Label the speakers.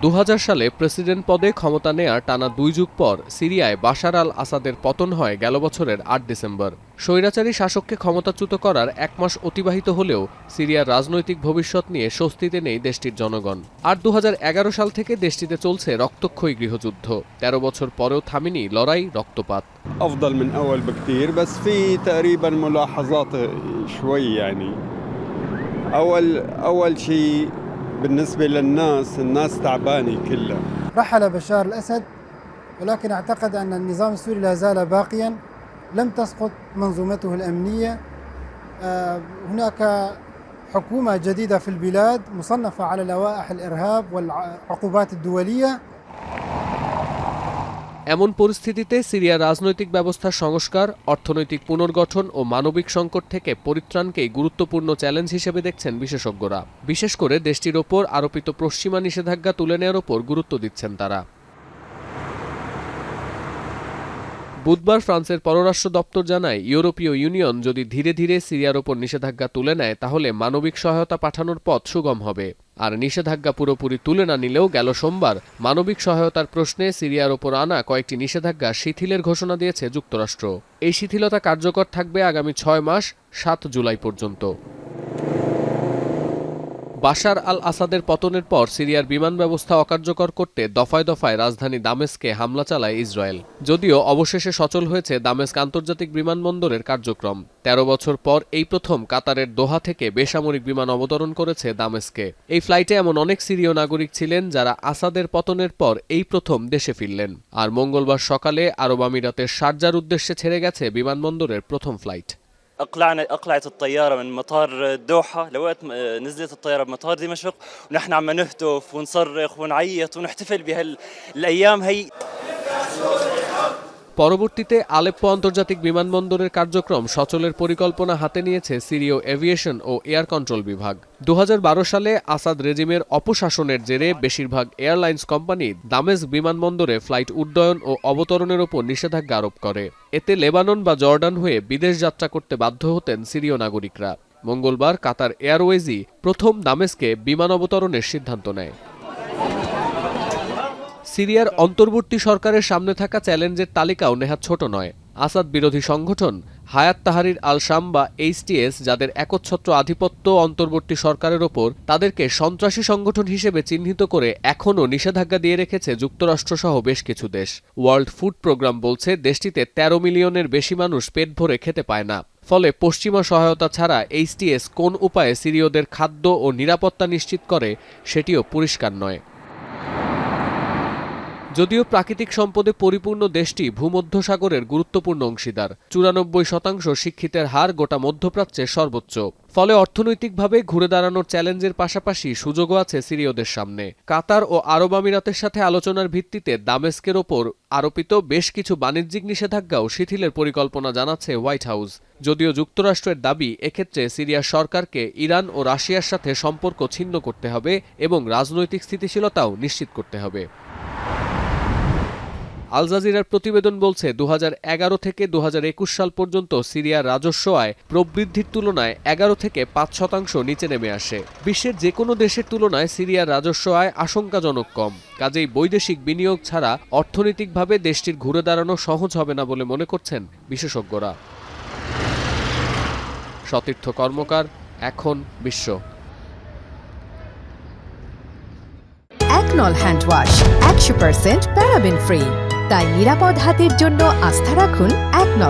Speaker 1: 2000 সালে প্রেসিডেন্ট পদে ক্ষমতা নেয়ার টানা 2 যুগ পর সিরিয়ায় বাশার আল আসাদের পতন হয় গেল বছরের 8 ডিসেম্বর। স্বৈরাচারী শাসককে ক্ষমতাচ্যুত করার 1 মাস অতিবাহিত হলেও সিরিয়ার রাজনৈতিক ভবিষ্যৎ নিয়ে স্বস্তিতে নেই দেশটির জনগণ। আর 2011 সাল থেকে দেশটিতে চলছে রক্তক্ষয়ী গৃহযুদ্ধ। 13 বছর পরেও থামেনি লড়াই, রক্তপাত।
Speaker 2: أفضل من أول بكتير بس في تقريبا ملاحظات شوي يعني أول شيء بالنسبة الناس تعبانة كلها.
Speaker 3: رحل بشار الأسد ولكن أعتقد أن النظام السوري لا زال باقيا، لم تسقط منظومته الأمنية. هناك حكومة جديدة في البلاد مصنفة على لوائح الإرهاب والعقوبات الدولية.
Speaker 1: এমন পরিস্থিতিতে সিরিয়ার রাজনৈতিক ব্যবস্থার সংস্কার, অর্থনৈতিক পুনর্গঠন ও মানবিক সংকট থেকে পরিত্রাণকেই গুরুত্বপূর্ণ চ্যালেঞ্জ হিসেবে দেখছেন বিশেষজ্ঞরা। বিশেষ করে দেশটির ওপর আরোপিত পশ্চিমা নিষেধাজ্ঞা তুলে নেওয়ার ওপর গুরুত্ব দিচ্ছেন তারা। বুধবার ফ্রান্সের পররাষ্ট্র দপ্তর জানায়, ইউরোপীয় ইউনিয়ন যদি ধীরে ধীরে সিরিয়ার ওপর নিষেধাজ্ঞা তুলে নেয় তাহলে মানবিক সহায়তা পাঠানোর পথ সুগম হবে। আর নিষেধাজ্ঞা পুরোপুরি তুলে না নিলেও গেল সোমবার মানবিক সহায়তার প্রশ্নে সিরিয়ার ওপর আনা কয়েকটি নিষেধাজ্ঞা শিথিলের ঘোষণা দিয়েছে যুক্তরাষ্ট্র। এই শিথিলতা কার্যকর থাকবে আগামী 6 মাস 7 জুলাই পর্যন্ত। বাশার আল আসাদের পতনের পর সিরিয়ার বিমান ব্যবস্থা অকার্যকর করতে দফায় দফায় রাজধানী দামেস্কে হামলা চালায় ইসরায়েল। যদিও অবশেষে সচল হয়েছে দামেস্ক আন্তর্জাতিক বিমানবন্দরের কার্যক্রম। 13 বছর পর এই প্রথম কাতারের দোহা থেকে বেসামরিক বিমান অবতরণ করেছে দামেস্কে। এই ফ্লাইটে এমন অনেক সিরীয় নাগরিক ছিলেন যারা আসাদের পতনের পর এই প্রথম দেশে ফিরলেন। আর মঙ্গলবার সকালে আরব আমিরাতের শারজার উদ্দেশ্যে ছেড়ে গেছে বিমানবন্দরের প্রথম ফ্লাইট।
Speaker 4: أقلعت الطيارة من مطار الدوحة لوقت نزلت الطيارة بمطار دمشق، ونحن عم نهتف ونصرخ ونعيط ونحتفل بهالأيام هي.
Speaker 1: পরবর্তীতে আলেপ্পো আন্তর্জাতিক বিমানবন্দরের কার্যক্রম সচলের পরিকল্পনা হাতে নিয়েছে সিরীয় এভিয়েশন ও এয়ার কন্ট্রোল বিভাগ। 2012 সালে আসাদ রেজিমের অপশাসনের জেরে বেশিরভাগ এয়ারলাইন্স কোম্পানি দামেস্ক বিমানবন্দরে ফ্লাইট উড্ডয়ন ও অবতরণের ওপর নিষেধাজ্ঞা আরোপ করে। এতে লেবানন বা জর্ডান হয়ে বিদেশ যাত্রা করতে বাধ্য হতেন সিরীয় নাগরিকরা। মঙ্গলবার কাতার এয়ারওয়েজই প্রথম দামেস্কে বিমান অবতরণের সিদ্ধান্ত নেয়। সিরিয়ার অন্তর্বর্তী সরকারের সামনে থাকা চ্যালেঞ্জের তালিকাও নেহাত ছোট নয়। আসাদ বিরোধী সংগঠন হায়াত তাহরির আল শাম বা এইচটিএস, যাদের একচ্ছত্র আধিপত্য অন্তর্বর্তী সরকারের ওপর, তাদেরকে সন্ত্রাসী সংগঠন হিসেবে চিহ্নিত করে এখনও নিষেধাজ্ঞা দিয়ে রেখেছে যুক্তরাষ্ট্রসহ বেশ কিছু দেশ। ওয়ার্ল্ড ফুড প্রোগ্রাম বলছে দেশটিতে 13 মিলিয়নের বেশি মানুষ পেট ভরে খেতে পায় না। ফলে পশ্চিমা সহায়তা ছাড়া এইচটিএস কোন উপায়ে সিরীয়দের খাদ্য ও নিরাপত্তা নিশ্চিত করে সেটিও পরিষ্কার নয়। যদিও প্রাকৃতিক সম্পদে পরিপূর্ণ দেশটি ভূমধ্যসাগরের গুরুত্বপূর্ণ অংশীদার। 94% শিক্ষিতের হার গোটা মধ্যপ্রাচ্যের সর্বোচ্চ। ফলে অর্থনৈতিকভাবে ঘুরে দাঁড়ানোর চ্যালেঞ্জের পাশাপাশি সুযোগও আছে সিরীয়দের সামনে। কাতার ও আরব আমিরাতের সাথে আলোচনার ভিত্তিতে দামেস্কের ওপর আরোপিত বেশ কিছু বাণিজ্যিক নিষেধাজ্ঞাও শিথিলের পরিকল্পনা জানাচ্ছে হোয়াইট হাউস। যদিও যুক্তরাষ্ট্রের দাবি, এক্ষেত্রে সিরিয়া সরকারকে ইরান ও রাশিয়ার সাথে সম্পর্ক ছিন্ন করতে হবে এবং রাজনৈতিক স্থিতিশীলতাও নিশ্চিত করতে হবে। আল জাজিরার প্রতিবেদন বলছে 2011 থেকে 2021 সাল পর্যন্ত সিরিয়ার রাজস্ব আয় প্রবৃদ্ধির তুলনায় 11 থেকে 5% নিচে নেমে আসে। বিশ্বের যে কোনো দেশের তুলনায় সিরিয়ার রাজস্ব আয় আশঙ্কাজনক কম। কাজেই বৈদেশিক বিনিয়োগ ছাড়া অর্থনৈতিকভাবে দেশটির ঘুরে দাঁড়ানো সহজ হবে না বলে মনে করছেন বিশেষজ্ঞরা। সতীর্থ কর্মকার, এখন বিশ্ব।
Speaker 5: একনল হ্যান্ড ওয়াশ 100% প্যারাবেন ফ্রি, তাই নিরাপদ হাতের জন্য আস্থা রাখুন একনলে।